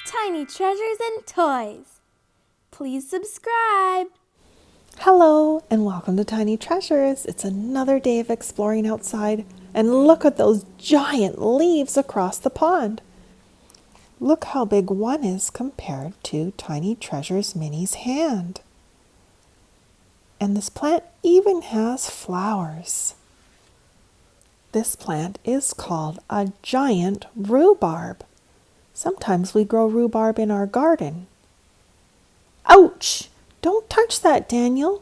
Tiny treasures and toys. Please subscribe. Hello and welcome to Tiny Treasures. It's another day of exploring outside, and look at those giant leaves across the pond. Look how big one is compared to Tiny Treasures Minnie's hand. And this plant even has flowers. This plant is called a giant rhubarb. Sometimes we grow rhubarb in our garden. Ouch! Don't touch that, Daniel.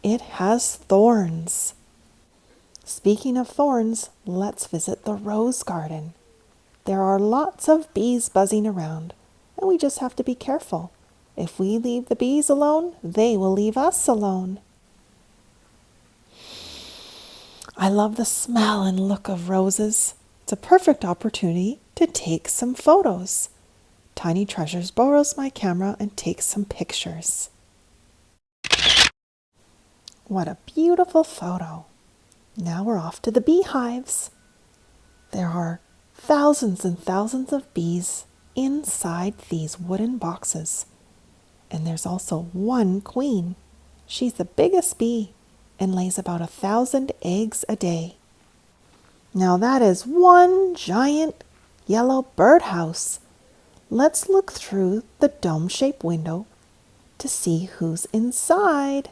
It has thorns. Speaking of thorns, let's visit the rose garden. There are lots of bees buzzing around, and we just have to be careful. If we leave the bees alone, they will leave us alone. I love the smell and look of roses. It's a perfect opportunity to take some photos. Tiny Treasures borrows my camera and takes some pictures. What a beautiful photo. Now we're off to the beehives. There are thousands and thousands of bees inside these wooden boxes. And there's also one queen. She's the biggest bee and lays about 1,000 eggs a day. Now that is one giant yellow birdhouse. Let's look through the dome-shaped window to see who's inside.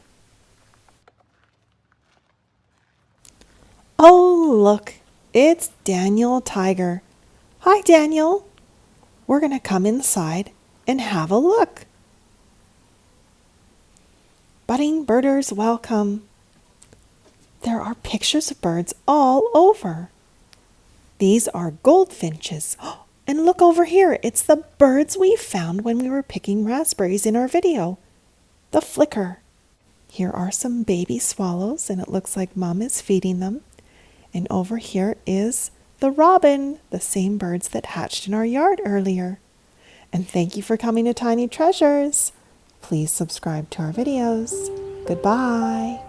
Oh, look, it's Daniel Tiger. Hi, Daniel. We're going to come inside and have a look. Budding birders, welcome. There are pictures of birds all over. These are goldfinches. And look over here, it's the birds we found when we were picking raspberries in our video. The flicker. Here are some baby swallows, and it looks like Mom is feeding them. And over here is the robin, the same birds that hatched in our yard earlier. And thank you for coming to Tiny Treasures. Please subscribe to our videos. Goodbye.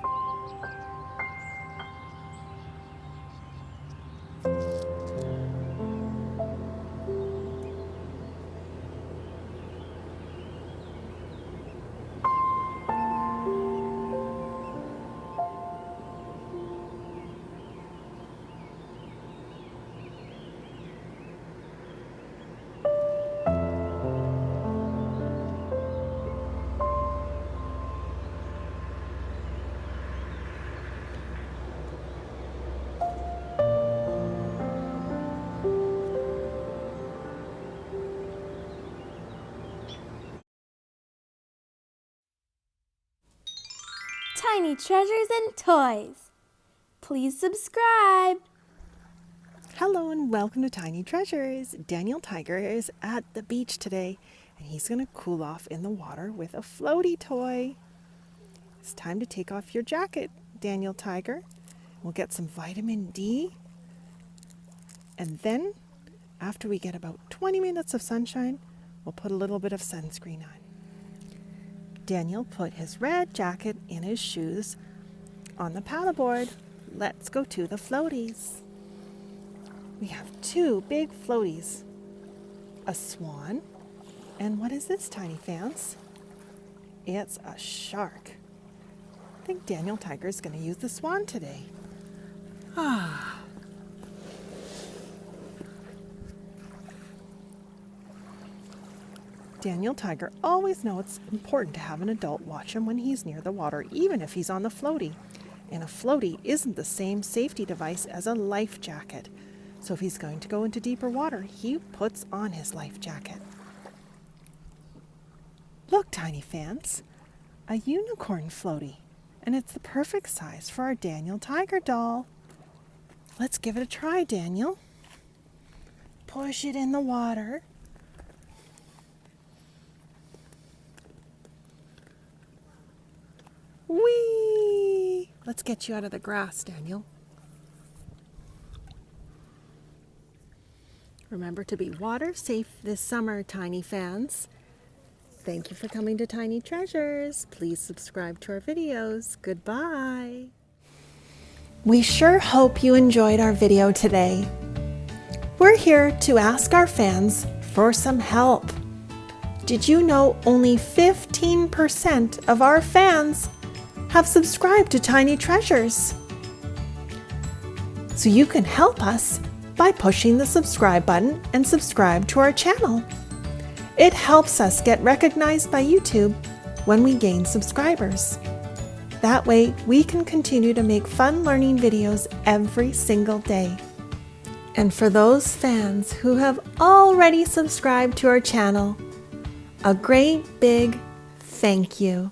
Tiny treasures and toys. Please subscribe. Hello and welcome to Tiny Treasures. Daniel Tiger is at the beach today, and he's going to cool off in the water with a floaty toy. It's time to take off your jacket, Daniel Tiger. We'll get some vitamin D. And then, after we get about 20 minutes of sunshine, we'll put a little bit of sunscreen on. Daniel put his red jacket and his shoes on the paddleboard. Let's go to the floaties. We have two big floaties, a swan, and what is this, Tiny Fans? It's a shark. I think Daniel Tiger is going to use the swan today. Daniel Tiger always knows it's important to have an adult watch him when he's near the water, even if he's on the floaty. And a floaty isn't the same safety device as a life jacket. So if he's going to go into deeper water, he puts on his life jacket. Look, Tiny Fans, a unicorn floaty. And it's the perfect size for our Daniel Tiger doll. Let's give it a try, Daniel. Push it in the water. Whee! Let's get you out of the grass, Daniel. Remember to be water safe this summer, Tiny Fans. Thank you for coming to Tiny Treasures. Please subscribe to our videos. Goodbye. We sure hope you enjoyed our video today. We're here to ask our fans for some help. Did you know only 15% of our fans have subscribed to Tiny Treasures? So you can help us by pushing the subscribe button and subscribe to our channel. It helps us get recognized by YouTube when we gain subscribers. That way we can continue to make fun learning videos every single day. And for those fans who have already subscribed to our channel, a great big thank you.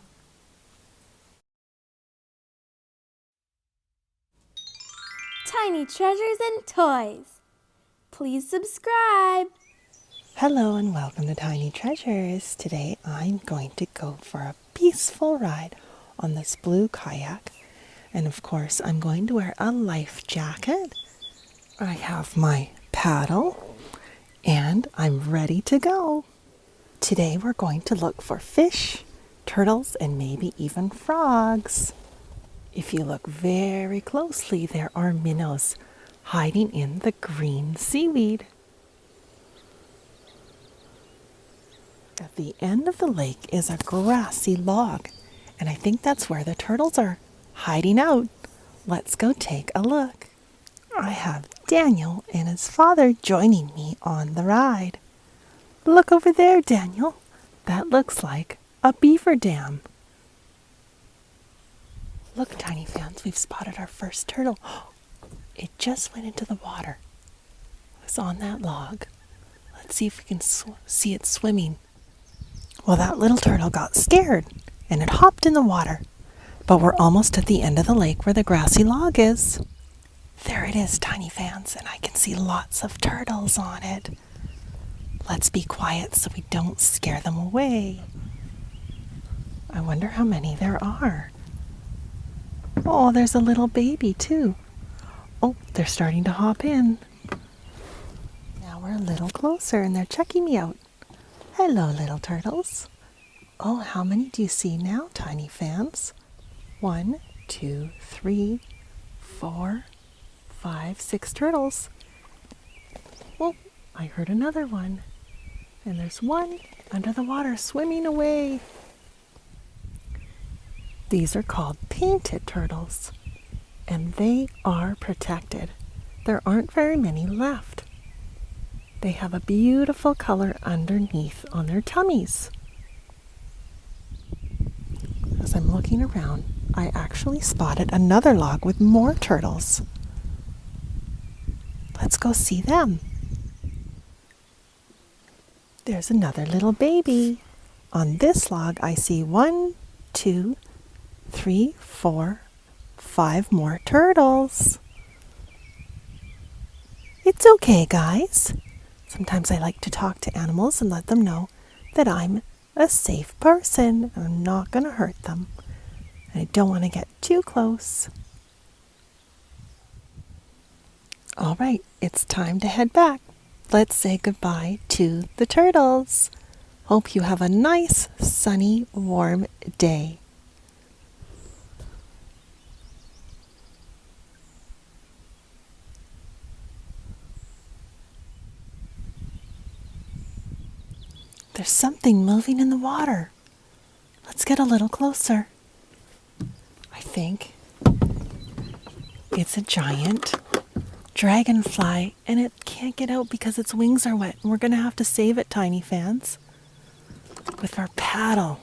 Tiny Treasures and Toys. Please subscribe. Hello and welcome to Tiny Treasures. Today I'm going to go for a peaceful ride on this blue kayak. And of course I'm going to wear a life jacket. I have my paddle and I'm ready to go. Today we're going to look for fish, turtles, and maybe even frogs. If you look very closely, there are minnows hiding in the green seaweed. At the end of the lake is a grassy log, and I think that's where the turtles are hiding out. Let's go take a look. I have Daniel and his father joining me on the ride. Look over there, Daniel. That looks like a beaver dam. Look, Tiny fans, we've spotted our first turtle. It just went into the water. It was on that log. Let's see if we can see it swimming. Well, that little turtle got scared and it hopped in the water. But we're almost at the end of the lake where the grassy log is. There it is, Tiny fans, and I can see lots of turtles on it. Let's be quiet so we don't scare them away. I wonder how many there are. Oh, there's a little baby too. Oh, they're starting to hop in. Now we're a little closer and they're checking me out. Hello, little turtles. Oh, how many do you see now, Tiny fans? 1, 2, 3, 4, 5, 6 turtles. Oh, I heard another one. And there's one under the water swimming away. These are called painted turtles, and they are protected. There aren't very many left. They have a beautiful color underneath on their tummies. As I'm looking around, I actually spotted another log with more turtles. Let's go see them. There's another little baby. On this log, I see 1, 2, 3, 4, 5 more turtles. It's okay, guys. Sometimes I like to talk to animals and let them know that I'm a safe person and I'm not going to hurt them. And I don't want to get too close. All right, it's time to head back. Let's say goodbye to the turtles. Hope you have a nice, sunny, warm day. There's something moving in the water. Let's get a little closer. I think it's a giant dragonfly, and it can't get out because its wings are wet. And we're going to have to save it, Tiny fans, with our paddle.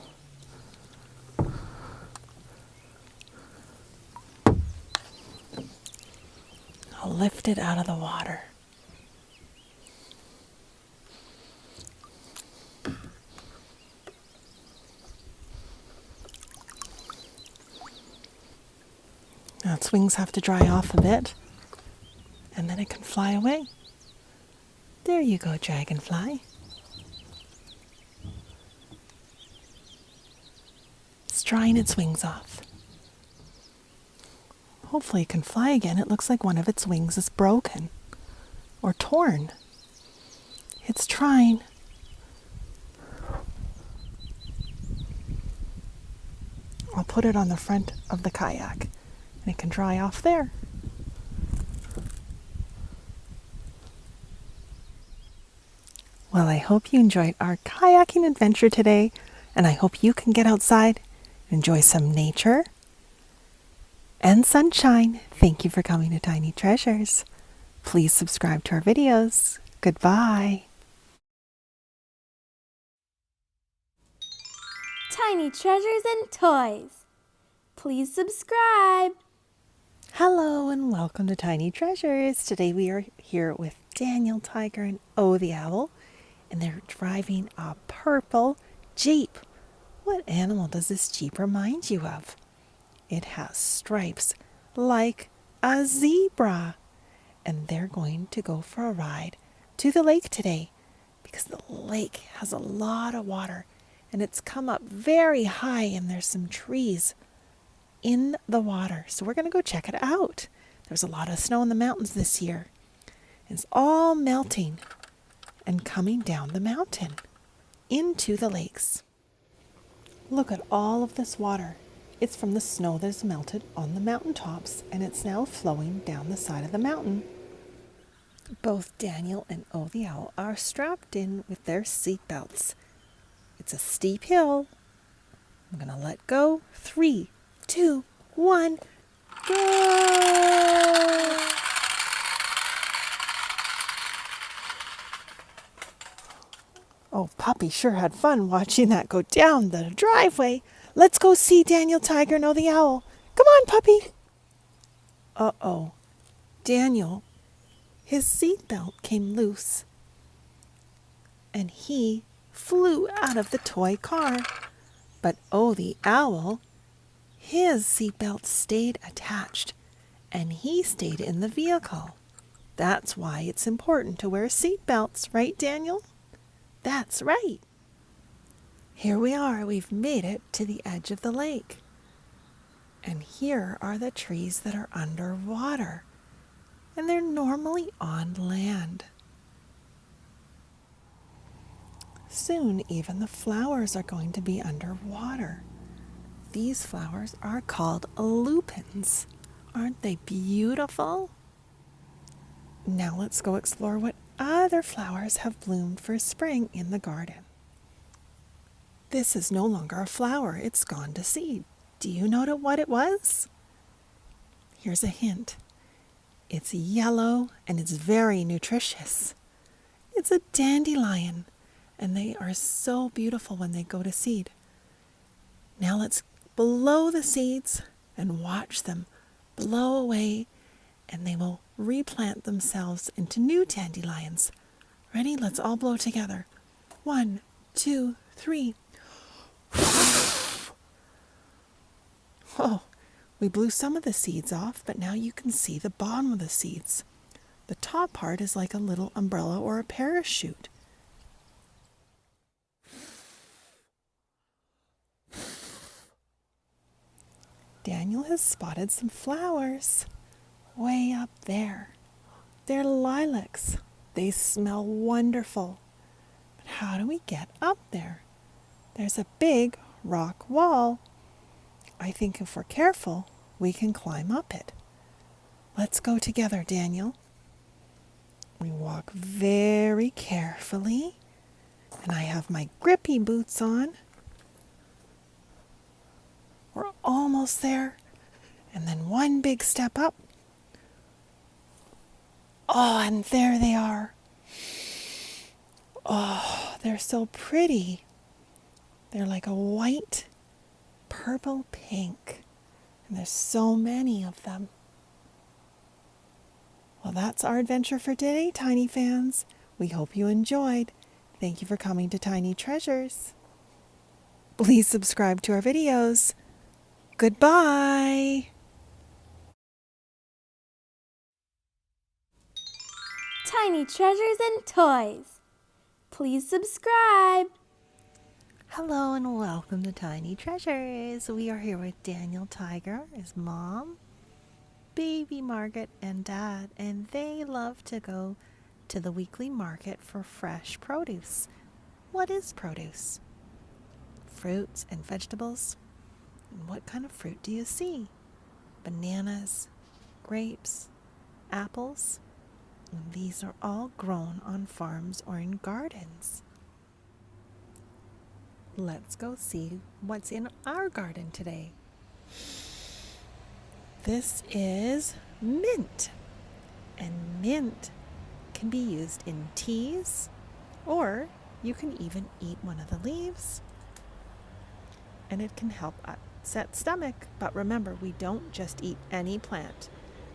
I'll lift it out of the water. Now its wings have to dry off a bit, and then it can fly away. There you go, dragonfly. It's drying its wings off. Hopefully it can fly again. It looks like one of its wings is broken or torn. It's trying. I'll put it on the front of the kayak and it can dry off there. Well, I hope you enjoyed our kayaking adventure today, and I hope you can get outside and enjoy some nature and sunshine. Thank you for coming to Tiny Treasures. Please subscribe to our videos. Goodbye. Tiny treasures and toys. Please subscribe. Hello and welcome to Tiny Treasures. Today we are here with Daniel Tiger and O the Owl, and they're driving a purple Jeep. What animal does this Jeep remind you of? It has stripes like a zebra. And they're going to go for a ride to the lake today because the lake has a lot of water and it's come up very high and there's some trees in the water. So we're going to go check it out. There's a lot of snow in the mountains this year. It's all melting and coming down the mountain into the lakes. Look at all of this water. It's from the snow that's melted on the mountaintops, and it's now flowing down the side of the mountain. Both Daniel and O the Owl are strapped in with their seat belts. It's a steep hill. I'm going to let go. 3, 2, 1, go! Oh, Puppy sure had fun watching that go down the driveway. Let's go see Daniel Tiger and O the Owl. Come on, Puppy. Uh-oh. Daniel, his seatbelt came loose, and he flew out of the toy car. But O the Owl, his seatbelt stayed attached, and he stayed in the vehicle. That's why it's important to wear seatbelts, right, Daniel? That's right. Here we are. We've made it to the edge of the lake. And here are the trees that are underwater. And they're normally on land. Soon, even the flowers are going to be underwater. These flowers are called lupins. Aren't they beautiful? Now let's go explore what other flowers have bloomed for spring in the garden. This is no longer a flower. It's gone to seed. Do you know what it was? Here's a hint. It's yellow and it's very nutritious. It's a dandelion, and they are so beautiful when they go to seed. Now let's blow the seeds and watch them blow away, and they will replant themselves into new dandelions. Ready? Let's all blow together. 1, 2, 3. Oh, we blew some of the seeds off, but now you can see the bottom of the seeds. The top part is like a little umbrella or a parachute. Daniel has spotted some flowers way up there. They're lilacs. They smell wonderful. But how do we get up there? There's a big rock wall. I think if we're careful, we can climb up it. Let's go together, Daniel. We walk very carefully, and I have my grippy boots on. We're almost there, and then one big step up. Oh, and there they are. Oh, they're so pretty. They're like a white, purple, pink, and there's so many of them. Well, that's our adventure for today, Tiny fans. We hope you enjoyed. Thank you for coming to Tiny Treasures. Please subscribe to our videos. Goodbye. Tiny treasures and toys. Please subscribe. Hello and welcome to Tiny Treasures. We are here with Daniel Tiger, his mom, baby Margaret, and Dad, and they love to go to the weekly market for fresh produce. What is produce? Fruits and vegetables. And what kind of fruit do you see? Bananas, grapes, apples. And these are all grown on farms or in gardens. Let's go see what's in our garden today. This is mint, and mint can be used in teas, or you can even eat one of the leaves, and it can help upset stomach. But remember, we don't just eat any plant,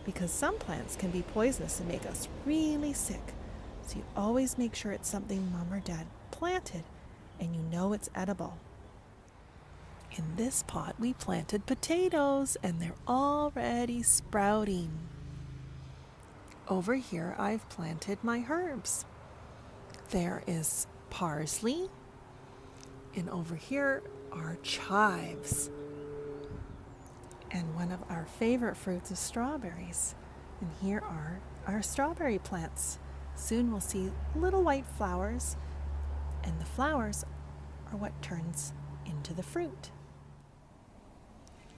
because some plants can be poisonous and make us really sick. So you always make sure it's something mom or dad planted and you know it's edible. In this pot we planted potatoes and they're already sprouting. Over here I've planted my herbs. There is parsley, and over here are chives. And one of our favorite fruits is strawberries. And here are our strawberry plants. Soon we'll see little white flowers, and the flowers are what turns into the fruit.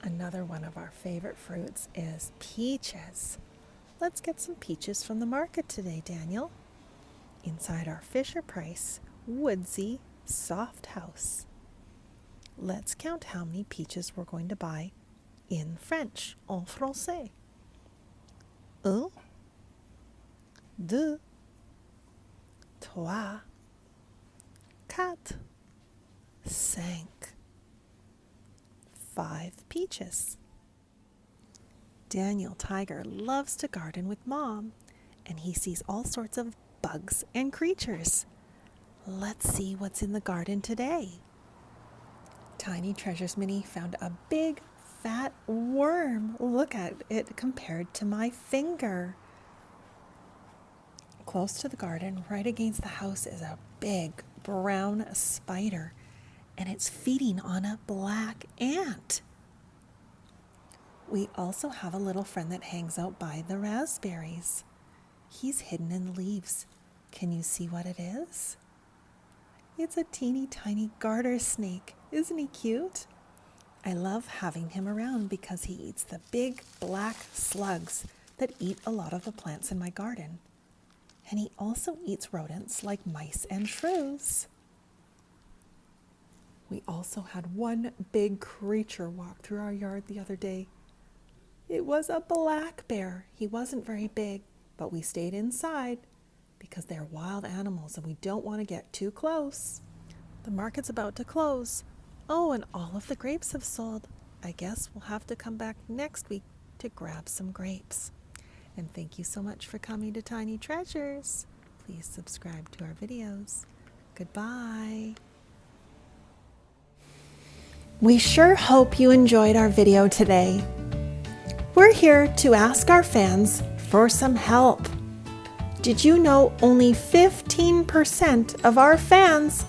Another one of our favorite fruits is peaches. Let's get some peaches from the market today, Daniel. Inside our Fisher-Price woodsy soft house. Let's count how many peaches we're going to buy in French, en français. 1, 2, 3, 4, 5. 5 peaches. Daniel Tiger loves to garden with Mom, and he sees all sorts of bugs and creatures. Let's see what's in the garden today. Tiny Treasures Minnie found a big fat worm. Look at it compared to my finger. Close to the garden, right against the house, is a big brown spider, and it's feeding on a black ant. We also have a little friend that hangs out by the raspberries. He's hidden in the leaves. Can you see what it is? It's a teeny tiny garter snake. Isn't he cute? I love having him around because he eats the big black slugs that eat a lot of the plants in my garden. And he also eats rodents like mice and shrews. We also had one big creature walk through our yard the other day. It was a black bear. He wasn't very big, but we stayed inside because they're wild animals and we don't want to get too close. The market's about to close. Oh, and all of the grapes have sold. I guess we'll have to come back next week to grab some grapes. And thank you so much for coming to Tiny Treasures. Please subscribe to our videos. Goodbye. We sure hope you enjoyed our video today. We're here to ask our fans for some help. Did you know only 15% of our fans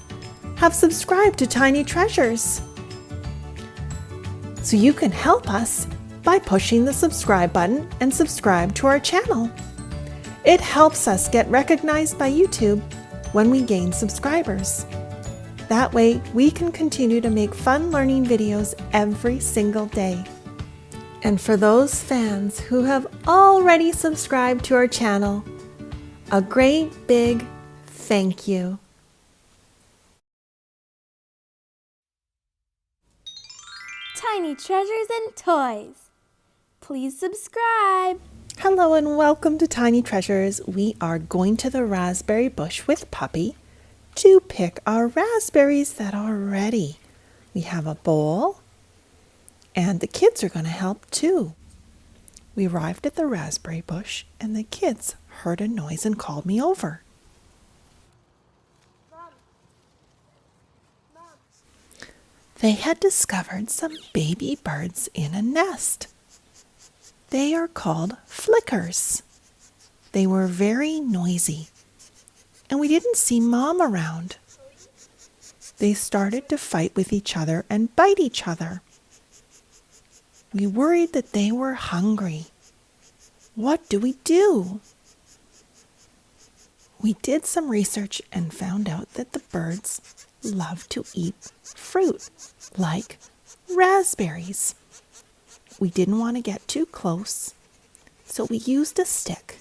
have subscribed to Tiny Treasures? So you can help us by pushing the subscribe button and subscribe to our channel. It helps us get recognized by YouTube when we gain subscribers. That way we can continue to make fun learning videos every single day. And for those fans who have already subscribed to our channel, a great big thank you. Tiny Treasures and Toys. Please subscribe. Hello and welcome to Tiny Treasures. We are going to the raspberry bush with Puppy to pick our raspberries that are ready. We have a bowl, and the kids are going to help too. We arrived at the raspberry bush, and the kids heard a noise and called me over. They had discovered some baby birds in a nest. They are called flickers. They were very noisy, and we didn't see Mom around. They started to fight with each other and bite each other. We worried that they were hungry. What do we do? We did some research and found out that the birds love to eat fruit, like raspberries. We didn't want to get too close, so we used a stick.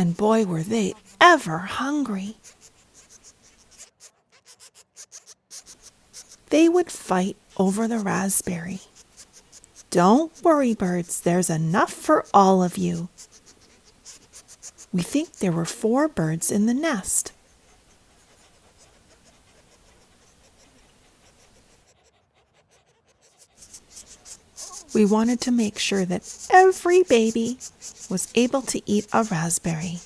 and boy, were they ever hungry. They would fight over the raspberry. Don't worry, birds, there's enough for all of you. We think there were 4 birds in the nest. We wanted to make sure that every baby was able to eat a raspberry.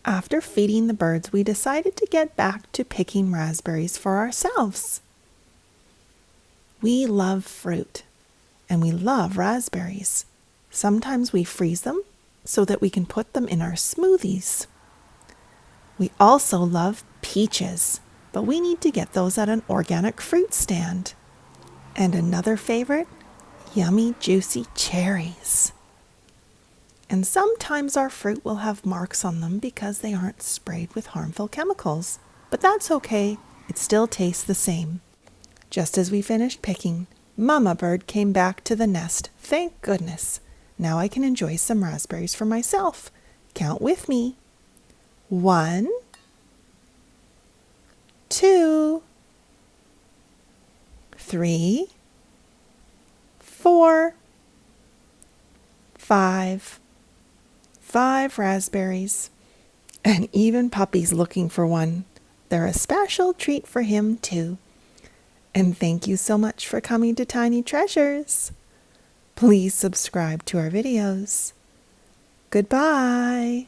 After feeding the birds, we decided to get back to picking raspberries for ourselves. We love fruit, and we love raspberries. Sometimes we freeze them so that we can put them in our smoothies. We also love peaches, but we need to get those at an organic fruit stand. And another favorite, yummy, juicy cherries. And sometimes our fruit will have marks on them because they aren't sprayed with harmful chemicals. But that's okay, it still tastes the same. Just as we finished picking, Mama Bird came back to the nest. Thank goodness. Now I can enjoy some raspberries for myself. Count with me. 1, 2, 3, 4, 5. 5 raspberries, and even Puppy's looking for one. They're a special treat for him too. And thank you so much for coming to Tiny Treasures. Please subscribe to our videos. Goodbye.